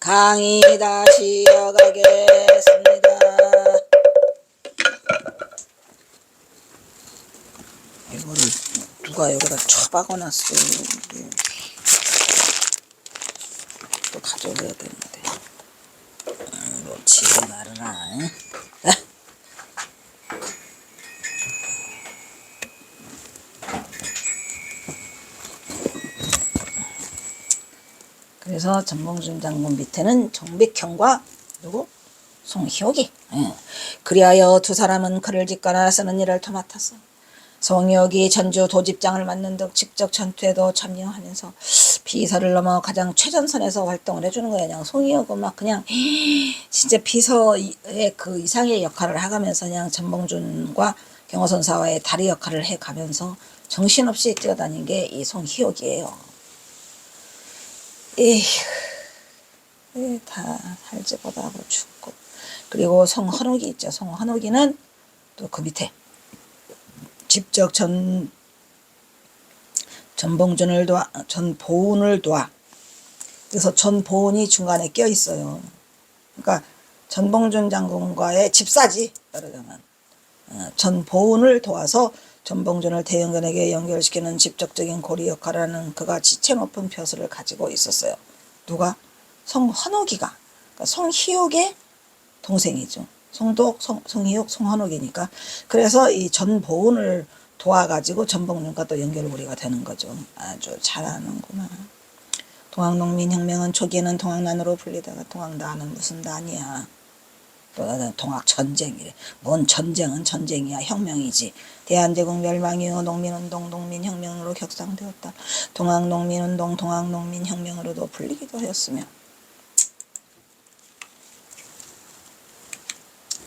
강의 다시 이어가겠습니다. 이거를 누가 여기다 처박아놨어. 또 가져가야 되는데. 놓치지 말아라. 그래서 전봉준 장군 밑에는 정백형과 누구? 송희옥이. 그리하여 두 사람은 그를 짓거나 쓰는 일을 도맡았어. 송희옥이 전주 도집장을 맡는 등 직접 전투에도 참여하면서 비서를 넘어 가장 최전선에서 활동을 해주는 거야. 그냥 송희옥은 막 그냥 진짜 비서의 그 이상의 역할을 해가면서 그냥 전봉준과 경호선사와의 다리 역할을 해가면서 정신없이 뛰어다닌 게 이 송희옥이에요. 에휴, 다 할지보다 하고 죽고. 그리고 송헌옥이 있죠. 송헌옥이는 또 그 밑에 직접 전봉준을 도와, 전보은을 도와. 그래서 전보은이 중간에 껴 있어요. 그러니까 전봉준 장군과의 집사지. 따르자면 전보은을 도와서 전봉준을 대형근에게 연결시키는 직접적인 고리 역할을 하는 그가 지체 높은 벼슬을 가지고 있었어요. 누가? 송헌옥이가. 그러니까 송희옥의 동생이죠. 송독, 송희옥, 송헌옥이니까. 그래서 이 전보은을 도와가지고 전봉준과 또 연결고리가 되는 거죠. 아주 잘하는구나. 동학농민혁명은 초기에는 동학난으로 불리다가 동학난은 무슨 난이야. 동학전쟁이래. 뭔 전쟁은 전쟁이야. 혁명이지. 대한제국 멸망 이후 농민운동, 농민혁명으로 격상되었다. 동학농민운동, 동학농민혁명으로도 불리기도 하였으며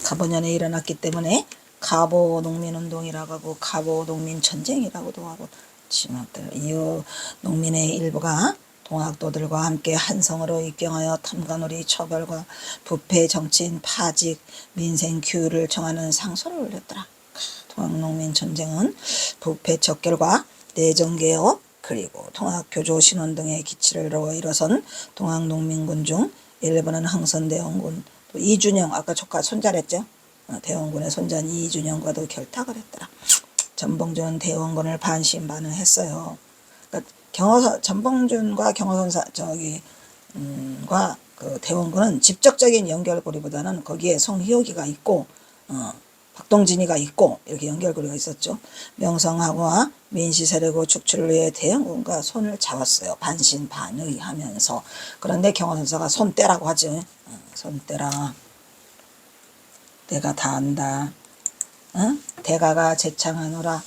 가보년에 일어났기 때문에 가보농민운동이라고 하고 가보농민전쟁이라고도 하고 이후 농민의 일부가 동학도들과 함께 한성으로 입경하여 탐관오리 처벌과 부패 정치인 파직 민생 규율을 정하는 상소를 올렸더라. 동학농민전쟁은 부패 척결과 내정개혁 그리고 통학교조 신원 등의 기치를 일어선 동학농민군 중 일부는 흥선대원군 또 이준영 아까 조카 손자랬죠. 대원군의 손자인 이준영과도 결탁을 했더라. 전봉준은 대원군을 반신반의했어요. 그러니까 전봉준과 경호선사 과 그 대원군은 직접적인 연결고리보다는 거기에 송희옥이가 있고 박동진이가 있고 이렇게 연결고리가 있었죠. 명성황후와 민시세력의 축출을 위해 대원군과 손을 잡았어요. 반신반의하면서. 그런데 경호선사가 손 떼라고 하죠. 손 떼라. 내가 다 안다. 대가가 제창하노라.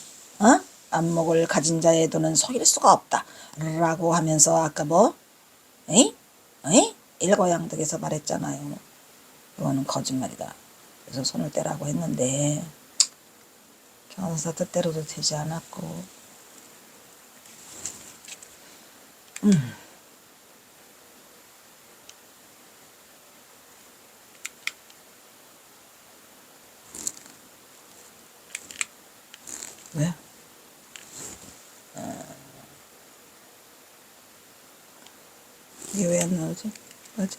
안목을 가진 자의 돈은 속일 수가 없다. 라고 하면서 아까 뭐? 일거양득에서 말했잖아요. 그거는 거짓말이다. 그래서 손을 떼라고 했는데 경호선사 뜻대로도 되지 않았고 왜? 이게 왜 안 나오지? 맞아.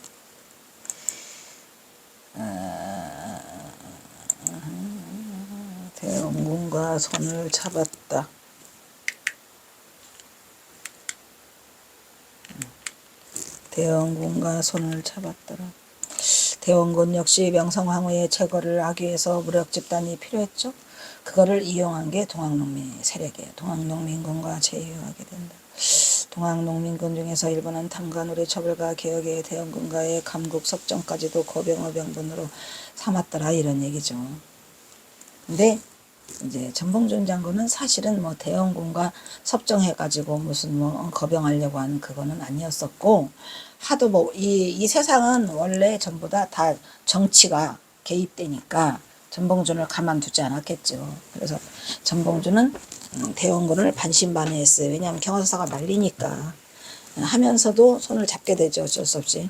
대원군과 손을 잡았다. 대원군과 손을 잡았더라. 대원군 역시 명성황후의 제거를 하기 위해서 무력 집단이 필요했죠. 그거를 이용한 게 동학농민 세력이에요. 동학농민군과 제휴하게 된다. 동학농민군 중에서 일부는 탐관오리 처벌과 개혁의 대원군과의 감국 섭정까지도 고병의 명분으로 삼았더라 이런 얘기죠. 근데 이제 전봉준 장군은 사실은 뭐 대원군과 섭정해가지고 무슨 뭐 거병하려고 하는 그거는 아니었었고 하도 뭐 이 세상은 원래 전부 다 정치가 개입되니까 전봉준을 가만두지 않았겠죠. 그래서 전봉준은 대원군을 반신반의했어요. 왜냐하면 경호선사가 말리니까 하면서도 손을 잡게 되죠. 어쩔 수 없이.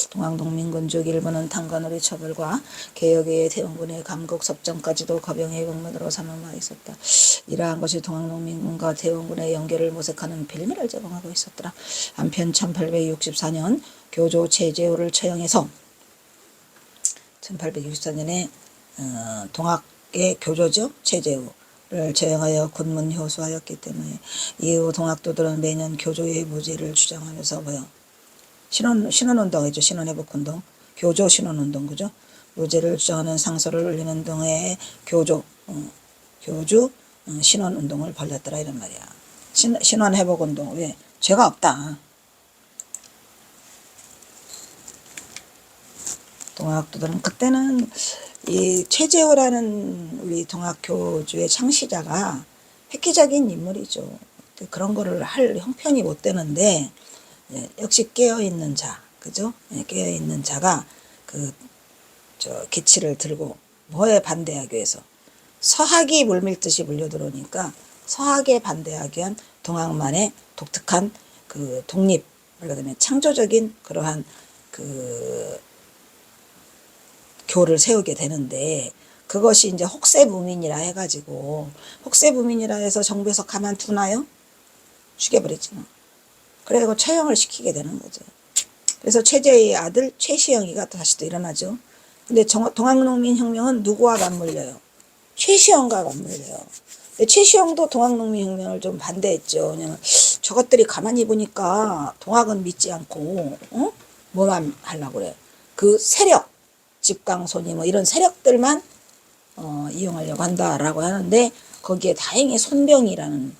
동학농민군 쪽 일부는 탐관오리 처벌과 개혁의 대원군의 감국 섭정까지도 거병의 명분으로 삼은 바 있었다. 이러한 것이 동학농민군과 대원군의 연결을 모색하는 빌미를 제공하고 있었더라. 한편 1864년 교조 최재우를 처형해서 1864년에 동학의 교조죠. 최재우를 처형하여 군문 효수하였기 때문에 이후 동학도들은 매년 교조의 무죄를 주장하면서 뭐요? 신원운동이죠. 신원회복운동. 교조 신원운동, 그죠? 무죄를 주장하는 상소를 올리는 등의 교조 신원운동을 벌였더라 이런 말이야. 신원회복운동. 왜? 죄가 없다. 동학도들은 그때는 이 최재우라는 우리 동학교주의 창시자가 획기적인 인물이죠. 그런 거를 할 형편이 못 되는데 역시 깨어있는 자, 그죠? 깨어있는 자가 기치를 들고 뭐에 반대하기 위해서 서학이 물밀듯이 물려들어오니까 서학에 반대하기 위한 동학만의 독특한 그 독립, 그다음에 창조적인 그러한 교를 세우게 되는데 그것이 이제 혹세무민이라 해가지고 혹세무민이라 해서 정부에서 가만두나요? 죽여버렸지 뭐. 그래서 처형을 시키게 되는 거죠. 그래서 최재의 아들 최시영이가 다시 또 일어나죠. 근데 동학농민혁명은 누구와 맞물려요? 최시영과 맞물려요. 최시영도 동학농민혁명을 좀 반대했죠. 왜냐면 저것들이 가만히 보니까 동학은 믿지 않고 뭐만 하려고 그래. 그 세력, 집강손이 뭐 이런 세력들만 이용하려고 한다라고 하는데 거기에 다행히 손병희라는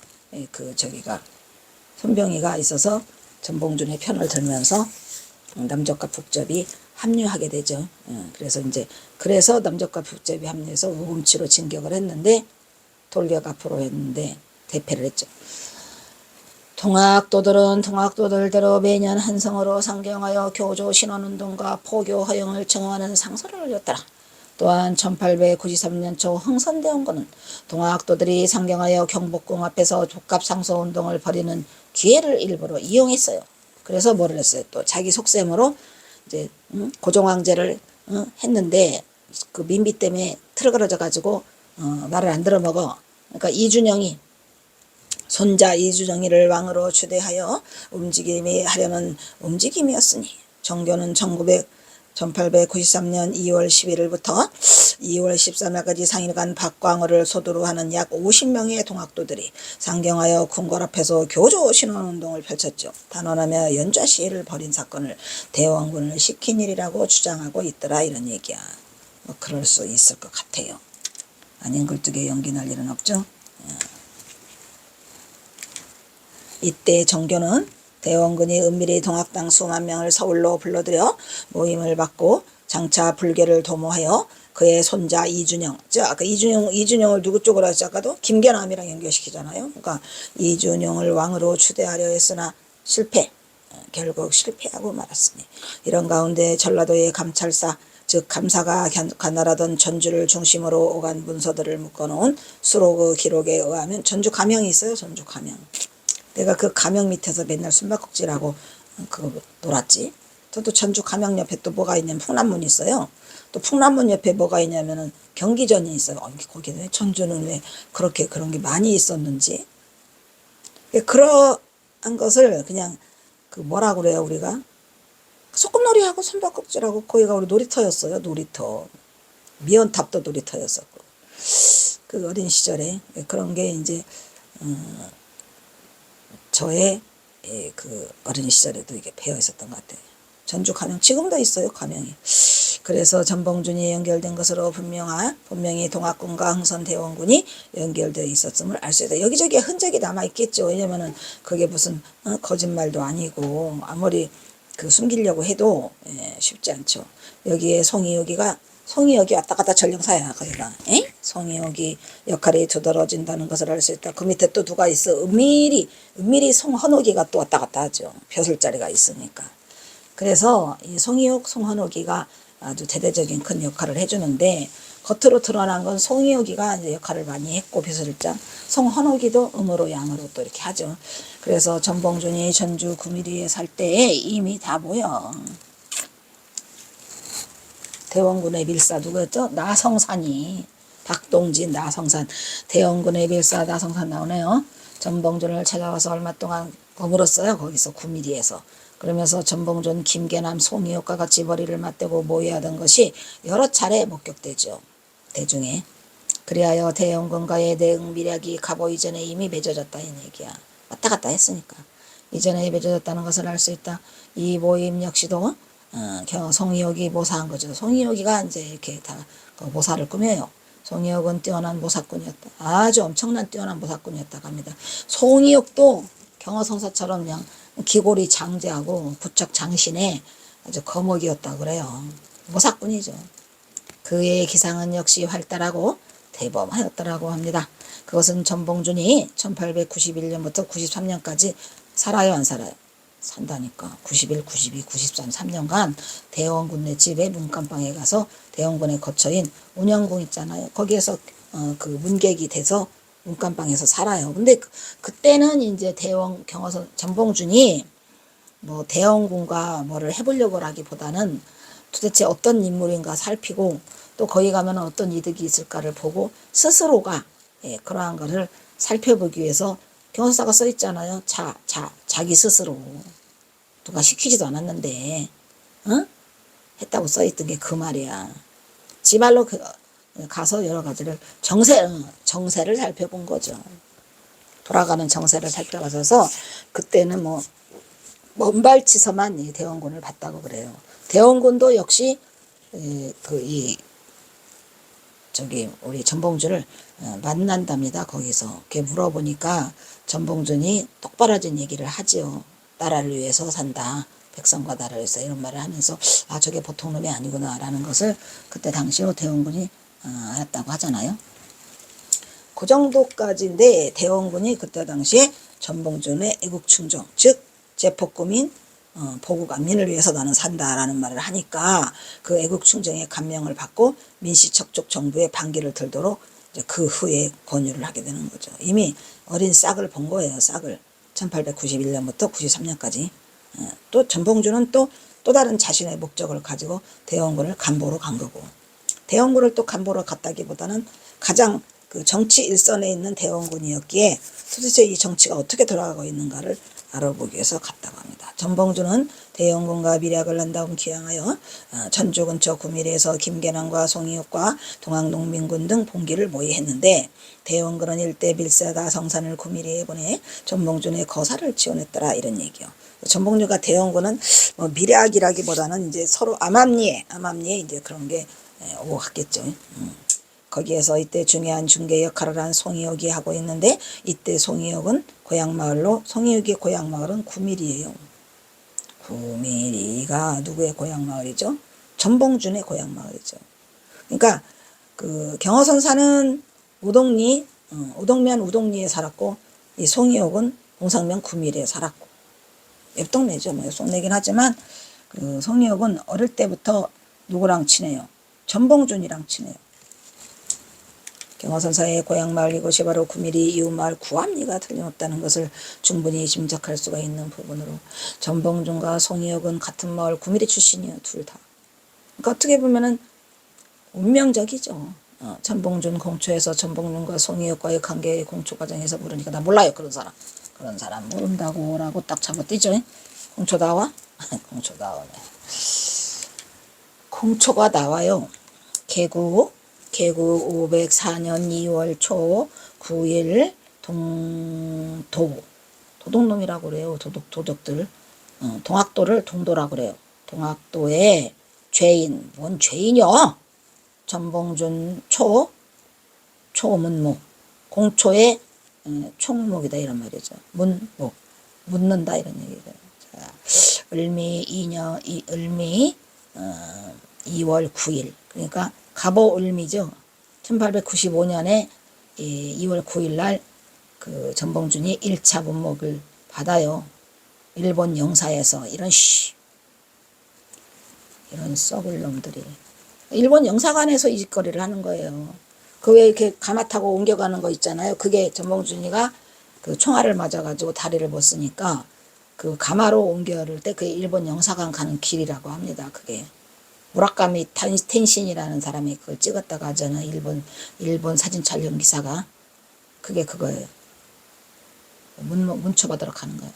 손병희가 있어서 전봉준의 편을 들면서 남적과 북적이 합류하게 되죠. 그래서 남적과 북적이 합류해서 우금치로 진격을 했는데 돌격 앞으로 했는데 대패를 했죠. 동학도들은 동학도들대로 매년 한성으로 상경하여 교조 신원운동과 포교 허용을 청하는 상소를 올렸더라. 또한 1893년 초 흥선대원군은 동학도들이 상경하여 경복궁 앞에서 족갑상소운동을 벌이는 기회를 일부러 이용했어요. 그래서 뭐를 했어요? 또 자기 속셈으로 이제 고종황제를 했는데 그 민비 때문에 틀어그러져 가지고 말을 안 들어먹어. 그러니까 이준영이 손자 이준영이를 왕으로 추대하여 하려는 움직임이었으니 정교는 1893년 2월 11일부터 2월 13일까지 상일간 박광호를 소두로 하는 약 50명의 동학도들이 상경하여 궁궐 앞에서 교조 신원운동을 펼쳤죠. 단언하며 연좌 시위를 벌인 사건을 대원군을 시킨 일이라고 주장하고 있더라 이런 얘기야. 뭐 그럴 수 있을 것 같아요. 아닌 굴뚝에 연기 날 일은 없죠. 이때 정교는 대원군이 은밀히 동학당 수만 명을 서울로 불러들여 모임을 받고 장차 불교를 도모하여 그의 손자 이준영, 아까 이준영을 누구 쪽으로 하지 아까도 김계남이랑 연결시키잖아요. 그러니까 이준영을 왕으로 추대하려 했으나 결국 실패하고 말았으니 이런 가운데 전라도의 감찰사 즉 감사가 관할하던 전주를 중심으로 오간 문서들을 묶어놓은 수로그 기록에 의하면 전주 가명이 있어요. 전주 가명. 내가 그 가명 밑에서 맨날 숨바꼭질하고 놀았지. 또 전주 가명 옆에 또 뭐가 있냐면 풍남문이 있어요. 또 풍남문 옆에 뭐가 있냐면은 경기전이 있어요. 거기는 왜 전주는 왜 그런 게 많이 있었는지. 그러한 것을 그냥 뭐라 그래요 우리가 소꿉놀이하고 숨바꼭질하고 거기가 우리 놀이터였어요. 놀이터. 미연탑도 놀이터였었고. 그 어린 시절에 그런 게 이제 저의 어린 시절에도 이게 배어 있었던 것 같아요. 전주 가명 지금도 있어요. 가명이. 그래서 전봉준이 연결된 것으로 분명히 동학군과 흥선대원군이 연결되어 있었음을 알 수 있다. 여기저기 흔적이 남아 있겠죠. 왜냐면은 그게 무슨 거짓말도 아니고 아무리 숨기려고 해도 쉽지 않죠. 여기에 송이혁이 왔다 갔다 전령사야. 거기가 송이혁이 역할이 두드러진다는 것을 알 수 있다. 그 밑에 또 누가 있어? 은밀히 송헌옥이가 또 왔다 갔다 하죠. 벼슬자리가 있으니까. 그래서 이 송이혁, 송헌옥이가 아주 대대적인 큰 역할을 해주는데 겉으로 드러난 건 송이혁이가 이제 역할을 많이 했고 벼슬장, 송헌옥이도 음으로 양으로 또 이렇게 하죠. 그래서 전봉준이 전주 구미리에 살 때에 이미 다 모여. 대원군의 밀사 누구였죠? 나성산이. 박동진, 나성산. 대원군의 밀사 나성산 나오네요. 전봉준을 찾아와서 얼마 동안 머물었어요. 거기서 구미리에서. 그러면서 전봉준, 김계남, 송이옥과 같이 머리를 맞대고 모의하던 것이 여러 차례 목격되죠. 대중에. 그리하여 대원군과의 대응 미략이 갑오 이전에 이미 맺어졌다 이 얘기야. 왔다 갔다 했으니까. 이전에 맺어졌다는 것을 알 수 있다. 이 모임 역시도 송이옥이 모사한 거죠. 송이옥이가 이제 이렇게 다 모사를 꾸며요. 송이옥은 뛰어난 모사꾼이었다. 아주 엄청난 뛰어난 모사꾼이었다고 합니다. 송이옥도 경허성사처럼 그냥 기골이 장제하고 부쩍 장신에 아주 거목이었다고 그래요. 모사꾼이죠. 그의 기상은 역시 활달하고 대범하였다라고 합니다. 그것은 전봉준이 1891년부터 93년까지 살아요, 안 살아요? 산다니까. 91, 92, 93, 3년간 대원군네 집에 문간방에 가서 대원군의 거처인 운영궁 있잖아요. 거기에서 그 문객이 돼서 문간방에서 살아요. 근데 그때는 이제 경허선 전봉준이 뭐 대원군과 뭐를 해보려고 하기보다는 도대체 어떤 인물인가 살피고 또 거기 가면 어떤 이득이 있을까를 보고 스스로가 그러한 것을 살펴보기 위해서 경서사가 써 있잖아요. 자기 스스로. 누가 시키지도 않았는데 했다고 써 있던 게 그 말이야. 지 말로 가서 여러 가지를 정세를 살펴본 거죠. 돌아가는 정세를 살펴봐서 그때는 뭐 먼발치서만 대원군을 봤다고 그래요. 대원군도 역시 우리 전봉준을 만난답니다. 거기서 물어보니까 전봉준이 똑바라진 얘기를 하지요. 나라를 위해서 산다. 백성과 나라를 위해서 이런 말을 하면서 저게 보통 놈이 아니구나 라는 것을 그때 당시로 대원군이 알았다고 하잖아요. 그 정도까지인데 대원군이 그때 당시에 전봉준의 애국충정 즉 제폭구민 보국안민을 위해서 나는 산다라는 말을 하니까 그 애국충정의 감명을 받고 민시척족 정부의 반기를 들도록 이제 그 후에 권유를 하게 되는 거죠. 이미 어린 싹을 본 거예요. 싹을 1891년부터 93년까지. 또 전봉준은 또 다른 자신의 목적을 가지고 대원군을 간보러 간 거고, 대원군을 또 간보러 갔다기보다는 가장 그 정치 일선에 있는 대원군이었기에 도대체 이 정치가 어떻게 돌아가고 있는가를 알아보기 위해서 갔다고 합니다. 전봉준은 대원군과 미략을 난다움 기양하여 전주 근처 구미리에서 김계남과 송이옥과 동학농민군 등 봉기를 모의했는데 대원군은 일대 밀사다 성산을 구미리에 보내 전봉준의 거사를 지원했더라 이런 얘기요. 전봉준과 대원군은 뭐 미략이라기보다는 이제 서로 암암리에 이제 그런 게 오고 갔겠죠. 거기에서 이때 중요한 중개 역할을 한 송이옥이 하고 있는데 이때 송이옥은 고향마을로 송이옥의 고향마을은 구미리예요. 구미리가 누구의 고향마을이죠? 전봉준의 고향마을이죠. 그러니까 그 경허선사는 우동면 우동리에 살았고 이 송이옥은 봉상면 구미리에 살았고 옆동네죠. 뭐 옆동네긴 하지만 그 송이옥은 어릴 때부터 누구랑 친해요? 전봉준이랑 친해요. 경허선사의 고향마을 이곳이 바로 구미리 이웃마을 구암리가 틀림없다는 것을 충분히 짐작할 수가 있는 부분으로 전봉준과 송이옥은 같은 마을 구미리 출신이에요. 둘 다. 그러니까 어떻게 보면은 운명적이죠. 전봉준 공초에서 전봉준과 송이옥과의 관계의 공초 과정에서 모르니까 나 몰라요. 그런 사람 모른다고 라고 딱 잡아뛰죠. 공초 나와? 공초 나오네. 공초가 나와요. 개구 504년 2월 초 9일 도둑놈이라고 그래요. 도둑들. 동학도를 동도라고 그래요. 동학도의 죄인, 뭔 죄인이요? 전봉준 초문목, 공초의 총목이다 이런 말이죠. 문목, 묻는다 이런 얘기죠. 자, 을미 2월 9일, 그러니까 갑오을미죠. 1895년에 2월 9일 날 그 전봉준이 1차 문목을 받아요. 일본 영사에서 이런 썩을 놈들이 일본 영사관에서 이 짓거리를 하는 거예요. 그 왜 이렇게 가마 타고 옮겨가는 거 있잖아요. 그게 전봉준이가 그 총알을 맞아가지고 다리를 못 쓰니까 그 가마로 옮겨를 때 그 일본 영사관 가는 길이라고 합니다. 그게. 무라카미 텐신이라는 사람이 그걸 찍었다가 하잖아. 일본 사진 촬영 기사가. 그게 그거예요. 문초받으러 가는 거예요.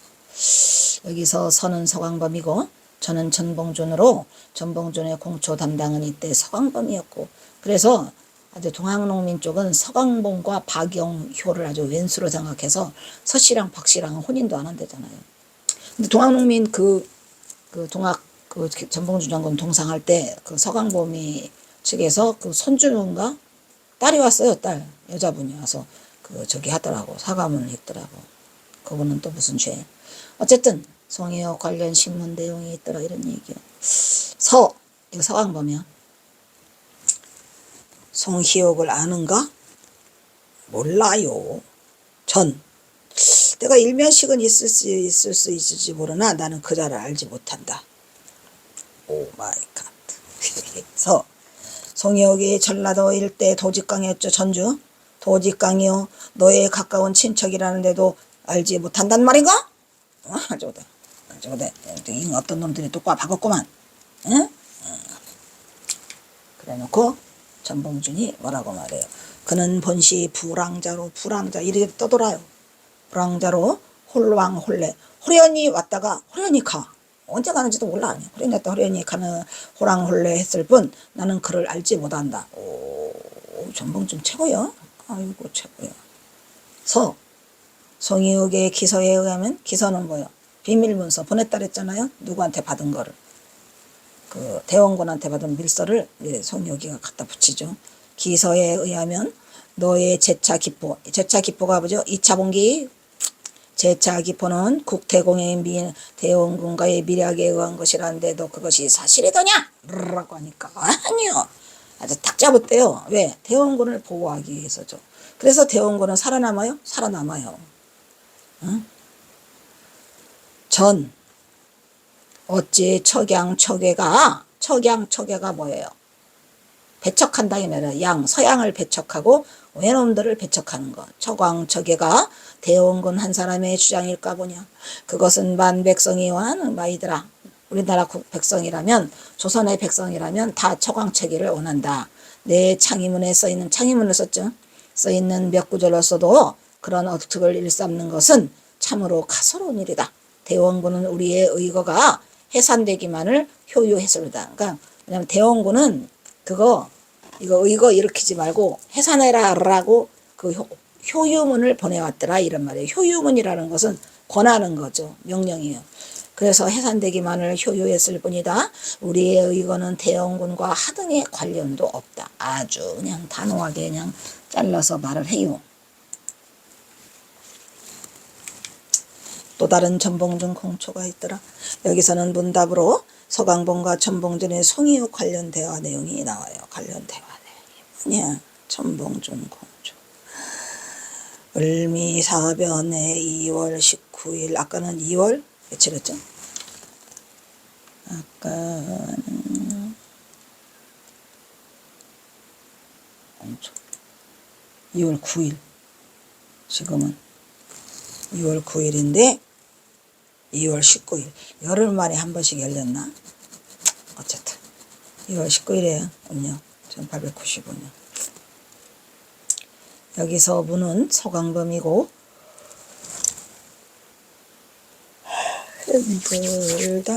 여기서 서는 서광범이고 저는 전봉준으로 전봉준의 공초 담당은 이때 서광범이었고 그래서 아주 동학농민 쪽은 서광범과 박영효를 아주 왼수로 생각해서 서씨랑 박씨랑 혼인도 안 한대잖아요. 근데 동학농민 동학 전봉준 장군 동상할 때 그 서광범이 측에서 그 손주인가 딸이 왔어요. 딸 여자분이 와서 저기 하더라고. 사과문을 읽더라고. 그분은 또 무슨 죄. 어쨌든 송희옥 관련 신문 내용이 있더라 이런 얘기요. 이거 서광범이야. 송희옥을 아는가? 몰라요. 내가 일면식은 있을 수 있을지 모르나 나는 그자를 알지 못한다. 오 마이 갓. 송희옥이 전라도 일대 도직강이었죠. 전주 도직강이요. 너의 가까운 친척이라는데도 알지 못한단 말인가? 저거다. 어떤 놈들이 똑바로 박았구만. 응? 그래놓고 전봉준이 뭐라고 말해요. 그는 본시 불황자로 이렇게 떠돌아요. 불황자로 홀왕홀래 호련히 왔다가 호련히 가. 언제 가는지도 몰라. 아니야. 호련히 왔다 호련히 가는 호랑홀래 했을 뿐 나는 그를 알지 못한다. 오, 전봉준 최고야. 아이고 최고야. 송희옥의 기서에 의하면 기서는 뭐요? 비밀문서 보냈다 그랬잖아요. 누구한테 받은 거를. 그 대원군한테 받은 밀서를 송희옥이가 갖다 붙이죠. 기서에 의하면 너의 제차 기포가 뭐죠? 2차 봉기. 제차 기포는 국태공의 대원군과의 밀약에 의한 것이라는데도 그것이 사실이더냐? 라고 하니까 아니요. 아주 딱 잡았대요. 왜? 대원군을 보호하기 위해서죠. 그래서 대원군은 살아남아요? 살아남아요. 응? 어찌 척양척외가 뭐예요? 배척한다 이 말이야. 서양을 배척하고 외놈들을 배척하는 것. 척왕척외가 대원군 한 사람의 주장일까 보냐. 그것은 만백성이와는 마이더라. 우리나라 백성이라면 조선의 백성이라면 다 척왕척외를 원한다. 내 창의문에 써있는 창의문을 썼죠. 써있는 몇 구절로서도 그런 어특을 일삼는 것은 참으로 가소로운 일이다. 대원군은 우리의 의거가 해산되기만을 효유했습니다. 그러니까 왜냐면 대원군은 이거 의거 일으키지 말고 해산해라라고 그 효유문을 보내왔더라 이런 말이에요. 효유문이라는 것은 권하는 거죠. 명령이에요. 그래서 해산되기만을 효유했을 뿐이다. 우리의 의거는 대원군과 하등의 관련도 없다. 아주 그냥 단호하게 그냥 잘라서 말을 해요. 또 다른 전봉준 공초가 있더라. 여기서는 문답으로 서광범과 전봉준의 송희옥 관련 대화 내용이 나와요. 관련 대화 내용이 뭐냐? 전봉준 공초. 을미사변의 2월 19일 아까는 2월 며칠이었죠? 아까는 공초 2월 9일 지금은 2월 9일인데 2월 19일 열흘 만에 한 번씩 열렸나? 어쨌든 2월 19일에 음력 1895년 여기서 문은 서광범이고 힘들다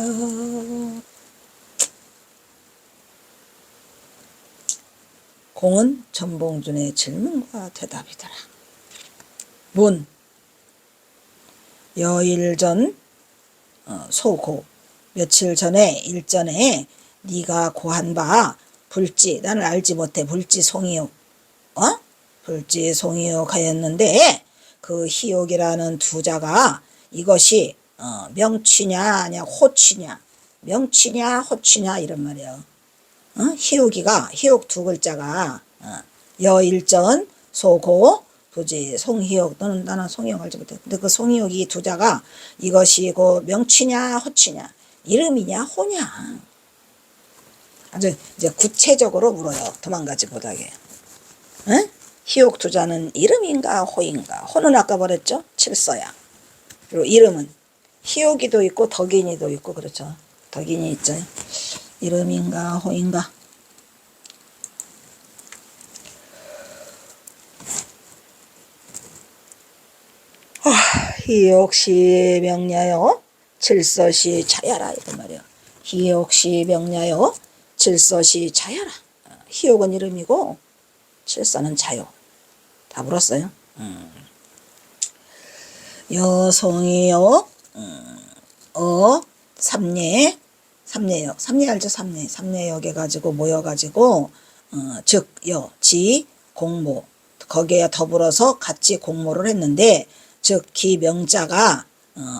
공은 전봉준의 질문과 대답이더라. 문 여일 전 소고 며칠 전에 일전에 네가 고한 바 불지 나는 알지 못해 불지 송희옥 불지 송희옥 하였는데 그 희옥이라는 두 자가 이것이 명치냐 아니야 호치냐 명치냐 호치냐 이런 말이에요. 희옥이가 희옥 두 글자가 여일전 소고 부지 송희옥 너는 나는 송희옥 알지 못해. 근데 그 송희옥이 두 자가 이것이 그 명치냐 호치냐 이름이냐 호냐 아주 이제 구체적으로 물어요. 도망가지 못하게. 응? 희옥 두 자는 이름인가 호인가. 호는 아까 말했죠. 칠서야. 그리고 이름은 희옥이도 있고 덕인이도 있고 그렇죠. 덕인이 있죠. 이름인가 호인가. 희옥시 명냐여 질서시 자야라 이런 말이야. 희옥시 명냐여 질서시 자야라. 희옥은 이름이고 질서는 자요. 다 물었어요. 여송이요 삼례역 알죠? 삼례역에 가지고 모여가지고 즉여 지 공모 거기에 더불어서 같이 공모를 했는데 즉 기명자가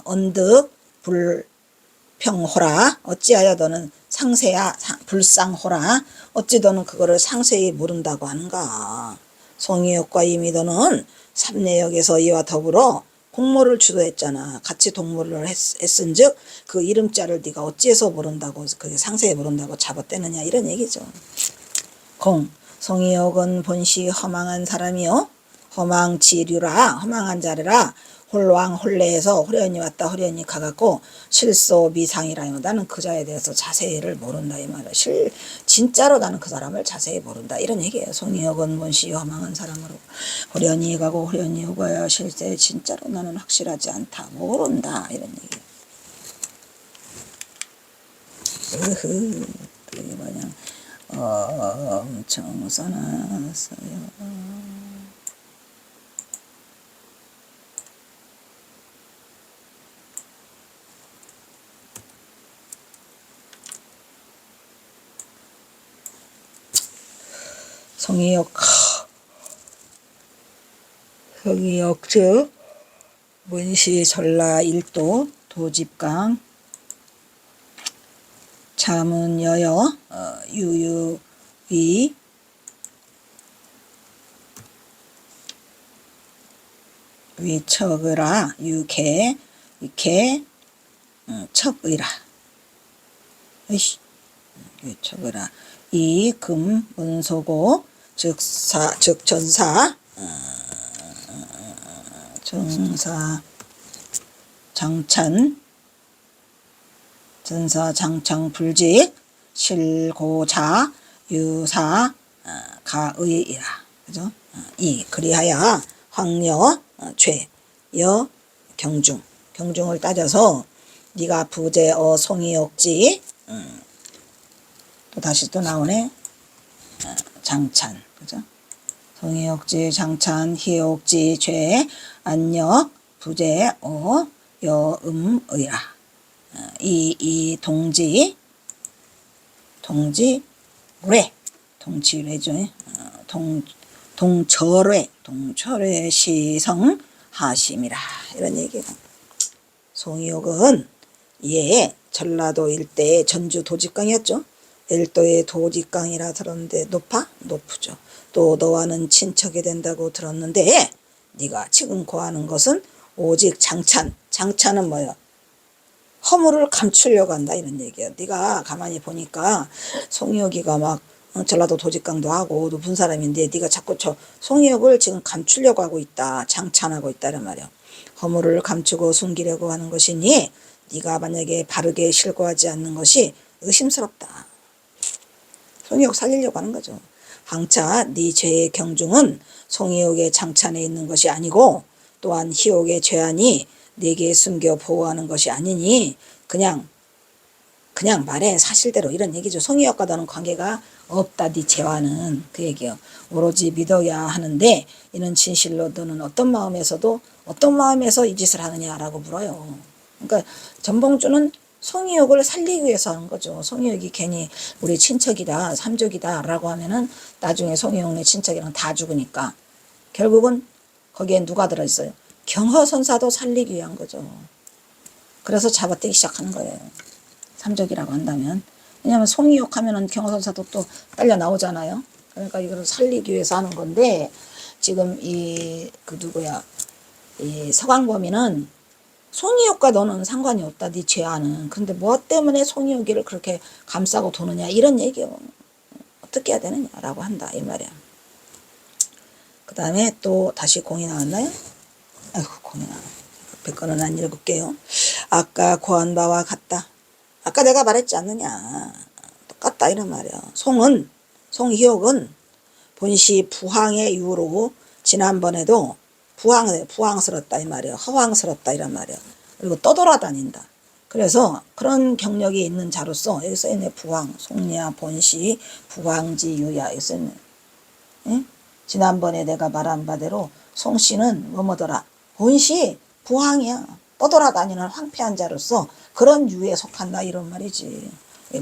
언득 불평호라 어찌하여 너는 상세야 불상호라 어찌 너는 그거를 상세히 모른다고 하는가. 송이역과 이미도는 삼례역에서 이와 더불어 공모를 주도했잖아. 같이 동모를 했은즉 그 이름자를 네가 어찌해서 모른다고 그게 상세히 모른다고 잡아떼느냐 이런 얘기죠. 송이역은 본시 허망한 사람이요 허망지류라 허망한 자리라 홀왕홀래해서 호련히 왔다 호련히 가갖고 실소미상이라요. 나는 그 자에 대해서 자세히를 모른다 이 말이야. 진짜로 나는 그 사람을 자세히 모른다 이런 얘기예요. 송이역은 본시 허망한 사람으로 호련히 가고 호련히 오고야 실제 진짜로 나는 확실하지 않다 모른다 이런 얘기예요. 이게 뭐냐 엄청 써놨어요. 송이역 즉 문시 전라 일도 도집강 자문 여여 유유위 위척의라 유개 이케 척의라 위척의라 이금 문소고 즉 전사 정사 장찬 전사 장창 불직 실고자 유사 가의이라 그죠? 이 그리하여 황여 죄여 경중을 따져서 네가 부재어 송이옥지 또 다시 또 나오네. 장찬 그죠? 송이옥지 장찬 희옥지 죄 안역 부재어 여음의라 이 동지례죠. 동철회 시성 하심이라 이런 얘기예요. 송이옥은 예 전라도 일대의 전주 도집강이었죠. 일도의 도집강이라 들었는데 높죠. 또 너와는 친척이 된다고 들었는데 네가 지금 고하는 것은 오직 장찬은 뭐야? 허물을 감추려고 한다 이런 얘기예요. 네가 가만히 보니까 송이옥이가 막 전라도 도집강도 하고 높은 사람인데 네가 자꾸 저 송이옥을 지금 감추려고 하고 있다. 장찬하고 있다란 말이야. 허물을 감추고 숨기려고 하는 것이니 네가 만약에 바르게 실고하지 않는 것이 의심스럽다. 송이옥 살리려고 하는 거죠. 항차 네 죄의 경중은 송이옥의 장찬에 있는 것이 아니고 또한 희옥의 죄안이 네게 숨겨 보호하는 것이 아니니 그냥 말해 사실대로 이런 얘기죠. 송이옥과 너는 관계가 없다. 네 죄와는 그 얘기요. 오로지 믿어야 하는데 이는 진실로 너는 어떤 마음에서 이 짓을 하느냐라고 물어요. 그러니까 전봉주는 송이옥을 살리기 위해서 하는 거죠. 송이옥이 괜히 우리 친척이다 삼족이다 라고 하면은 나중에 송이옥네 친척이랑 다 죽으니까 결국은 거기에 누가 들어있어요? 경허선사도 살리기 위한 거죠. 그래서 잡아떼기 시작하는 거예요. 삼족이라고 한다면. 왜냐하면 송이옥 하면은 경허선사도 또 딸려 나오잖아요. 그러니까 이걸 살리기 위해서 하는 건데 지금 이 서광범위는 송이옥과 너는 상관이 없다. 네 죄와는. 근데 뭐 때문에 송이옥이를 그렇게 감싸고 도느냐 이런 얘기요. 어떻게 해야 되느냐라고 한다 이 말이야. 그 다음에 또 다시 공이 나왔나요? 아이고 공이 나왔네. 100건은 안 읽을게요. 아까 고한 바와 같다. 아까 내가 말했지 않느냐. 똑같다 이런 말이야. 송희옥은 본시 부항의 이후로 지난번에도 부황스럽다 이 말이야. 허황스럽다 이란 말이야. 그리고 떠돌아다닌다. 그래서 그런 경력이 있는 자로서 여기 써있네. 부황, 송리야, 본시, 부황지, 유야 여기 써있네. 예? 지난번에 내가 말한 바대로 송씨는 뭐뭐더라. 본시, 부황이야. 떠돌아다니는 황폐한 자로서 그런 유에 속한다 이런 말이지.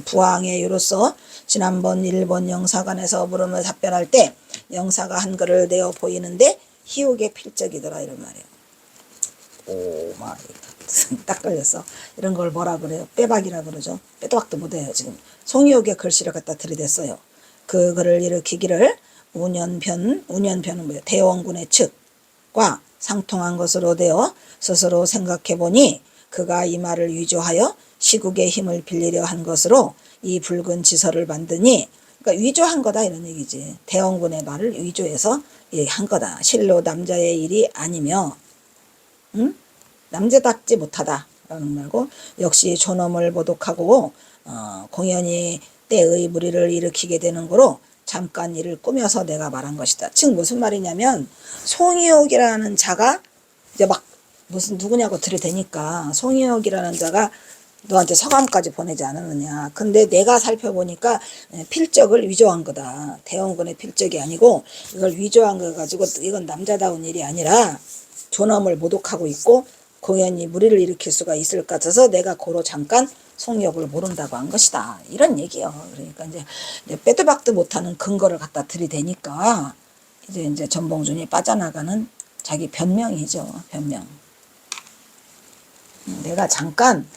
부황의 유로서 지난번 일본 영사관에서 물음을 답변할 때 영사가 한글을 내어 보이는데 희옥의 필적이더라 이런 말이야. 오 마이 딱 걸렸어. 이런 걸 뭐라 그래요? 빼박이라 그러죠. 빼도 박도 못해요 지금. 송희옥의 글씨를 갖다 들이댔어요. 그 글을 일으키기를 운연편은 뭐예요? 대원군의 측과 상통한 것으로 되어 스스로 생각해보니 그가 이 말을 위조하여 시국의 힘을 빌리려 한 것으로 이 붉은 지서를 만드니 그러니까 위조한 거다 이런 얘기지. 대원군의 말을 위조해서 한 거다. 실로 남자의 일이 아니며 남자답지 못하다 라는 말고 역시 존엄을 모독하고 공연히 때의 무리를 일으키게 되는 거로 잠깐 일을 꾸며서 내가 말한 것이다. 즉 무슨 말이냐면 송희옥이라는 자가 이제 막 무슨 누구냐고 들이대니까 송희옥이라는 자가 너한테 서감까지 보내지 않았느냐. 근데 내가 살펴보니까 필적을 위조한 거다. 대원군의 필적이 아니고 이걸 위조한 거 가지고 이건 남자다운 일이 아니라 존엄을 모독하고 있고 공연히 무리를 일으킬 수가 있을 것 같아서 내가 고로 잠깐 송희옥을 모른다고 한 것이다. 이런 얘기요. 그러니까 이제 빼도 박도 못하는 근거를 갖다 들이대니까 이제 전봉준이 빠져나가는 자기 변명이죠. 변명. 내가 잠깐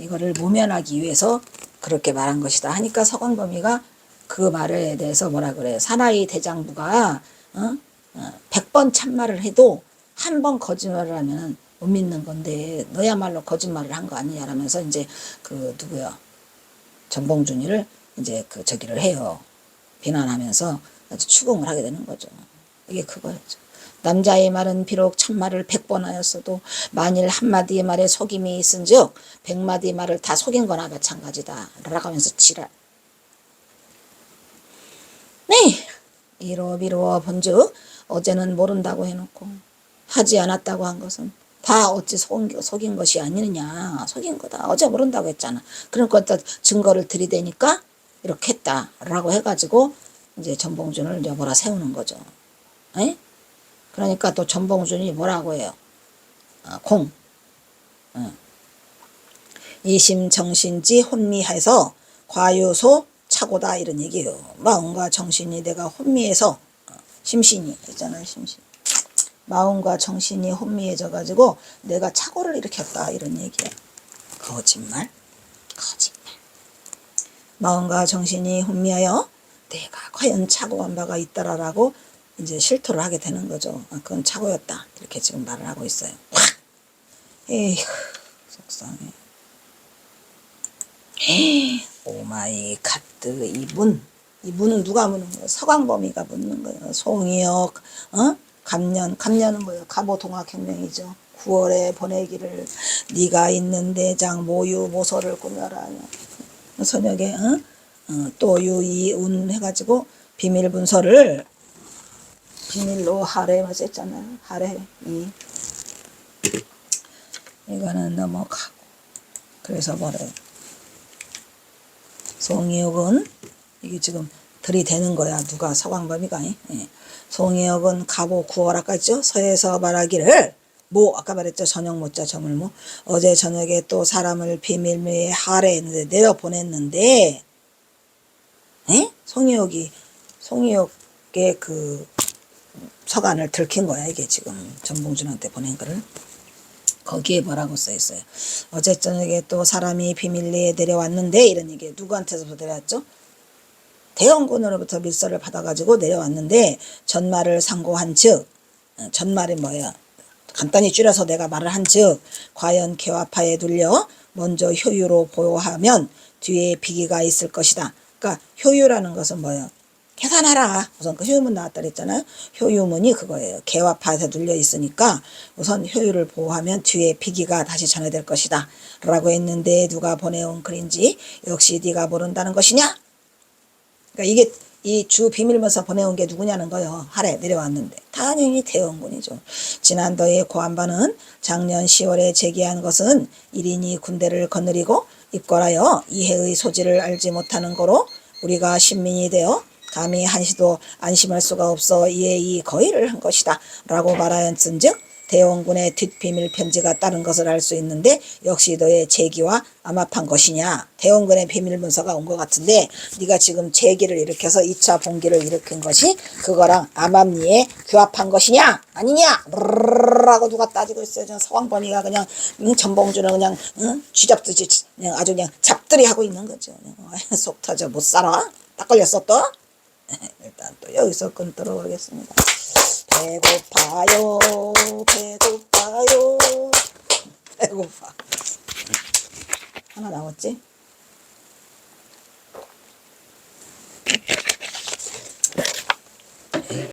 이거를 모면하기 위해서 그렇게 말한 것이다 하니까 서광범위가 그 말에 대해서 뭐라 그래요. 사나이 대장부가 100번 참말을 해도 한 번 거짓말을 하면 못 믿는 건데 너야말로 거짓말을 한 거 아니냐라면서 이제 그 누구야 전봉준이를 이제 그 저기를 해요. 비난하면서 아주 추궁을 하게 되는 거죠. 이게 그거였죠. 남자의 말은 비록 참말을 100번 하였어도 만일 한마디의 말에 속임이 있은즉 100마디의 말을 다 속인 거나 마찬가지다 라고 하면서 지랄. 네, 이러비로워 본즉 어제는 모른다고 해놓고 하지 않았다고 한 것은 다 어찌 속인 것이 아니느냐. 속인 거다. 어제 모른다고 했잖아. 그러니까 증거를 들이대니까 이렇게 했다라고 해가지고 이제 전봉준을 이제 뭐라 세우는 거죠. 에? 그러니까 또 전봉준이 뭐라고 해요. 이심 정신지 혼미해서 과유소 차고다 이런 얘기예요. 마음과 정신이 내가 혼미해서 심신이 있잖아요. 심신. 마음과 정신이 혼미해져 가지고 내가 착오를 일으켰다 이런 얘기야. 거짓말. 마음과 정신이 혼미하여 내가 과연 착오한 바가 있다라고 이제 실토를 하게 되는 거죠. 그건 착오였다 이렇게 지금 말을 하고 있어요. 에휴 속상해. 오마이 갓드 이분은 누가 묻는 거예요? 서광범위가 묻는 거예요. 송희옥 감년은 뭐예요? 갑오동학혁명이죠. 9월에 보내기를 네가 있는 대장 모유 모서를 꾸며라. 선역에 또 유이운 해가지고 비밀 문서를 비밀로 하래만 썼잖아요. 하래 이거는 넘어가고 그래서 뭐래요? 송희옥은 이게 지금 들이대는 거야. 누가 서광범위가 송희옥은 갑오 9월 아까 있죠? 서에서 말하기를 아까 말했죠. 저녁 못자 저물모 어제 저녁에 또 사람을 비밀리에 하래 했는데 내려보냈는데 송희옥의 그 서간을 들킨 거야. 이게 지금 전봉준한테 보낸 거를. 거기에 뭐라고 써있어요. 어제 저녁에 또 사람이 비밀리에 내려왔는데 이런 얘기. 누구한테서 내려왔죠? 대원군으로부터 밀서를 받아가지고 내려왔는데 전말을 상고한 즉 전말이 뭐예요? 간단히 줄여서 내가 말을 한 즉 과연 개화파에 눌려 먼저 효유로 보호하면 뒤에 비기가 있을 것이다. 그러니까 효유라는 것은 뭐예요? 계산하라. 우선 그 효유문 나왔다 그랬잖아요. 효유문이 그거예요. 개화파에 눌려 있으니까 우선 효유를 보호하면 뒤에 비기가 다시 전해될 것이다 라고 했는데 누가 보내온 글인지 역시 네가 모른다는 것이냐? 그러니까 이 주 비밀문서 보내온 게 누구냐는 거요. 하래 내려왔는데 당연히 대원군이죠. 지난더의 고안반은 작년 10월에 제기한 것은 1인이 군대를 거느리고 입궐하여 이해의 소지를 알지 못하는 거로 우리가 신민이 되어 감히 한시도 안심할 수가 없어 이에 이 거의를 한 것이다 라고 말하였은즉 대원군의 뒷비밀 편지가 따른 것을 알 수 있는데 역시 너의 제기와 암합한 것이냐. 대원군의 비밀문서가 온 것 같은데 네가 지금 제기를 일으켜서 2차 봉기를 일으킨 것이 그거랑 암합리에 규합한 것이냐 아니냐 라고 누가 따지고 있어요. 저 서왕범위가 그냥 전봉주는 그냥 쥐잡듯이 그냥 아주 그냥 잡들이 하고 있는 거죠. 속 터져 못 살아. 딱 걸렸어 또. 일단 또 여기서 끊도록 하겠습니다. 배고파요 배고파요 배고파. 하나 나왔지?